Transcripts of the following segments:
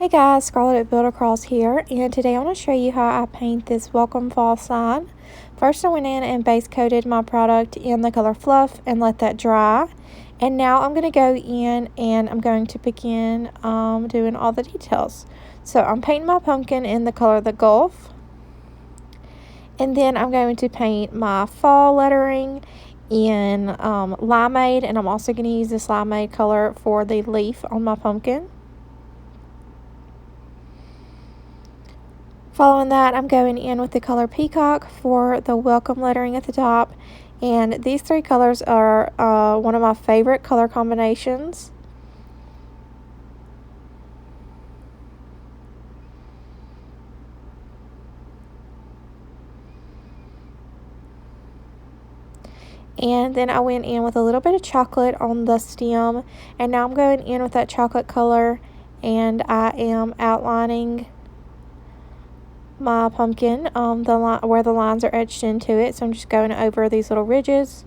Hey guys, Scarlett at Build Across here, and today I want to show you how I paint this welcome fall sign. First I went in and base coated my product in the color Fluff and let that dry. And now I'm going to go in and I'm going to begin doing all the details. So I'm painting my pumpkin in the color The Gulf. And then I'm going to paint my fall lettering in Limeade, and I'm also going to use this Limeade color for the leaf on my pumpkin. Following that, I'm going in with the color Peacock for the welcome lettering at the top. And these three colors are one of my favorite color combinations. And then I went in with a little bit of chocolate on the stem. And now I'm going in with that chocolate color and I am outlining my pumpkin where the lines are etched into it. So I'm just going over these little ridges,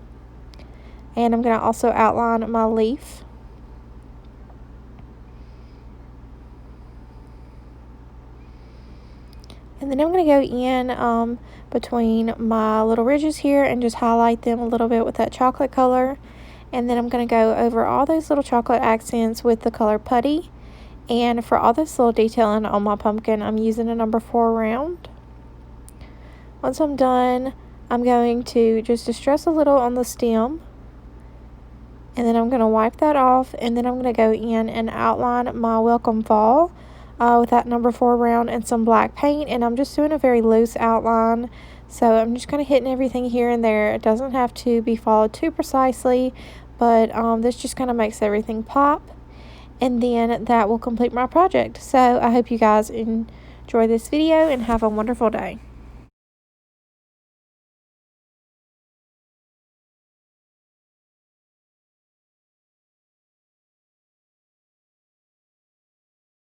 and I'm going to also outline my leaf. And then I'm going to go in between my little ridges here and just highlight them a little bit with that chocolate color. And then I'm going to go over all those little chocolate accents with the color Putty. And for all this little detailing on my pumpkin, I'm using a number 4 round. Once I'm done, I'm going to just distress a little on the stem. And then I'm going to wipe that off. And then I'm going to go in and outline my welcome fall with that number 4 round and some black paint. And I'm just doing a very loose outline. So I'm just kind of hitting everything here and there. It doesn't have to be followed too precisely, but this just kind of makes everything pop. And then that will complete my project. So I hope you guys enjoy this video and have a wonderful day.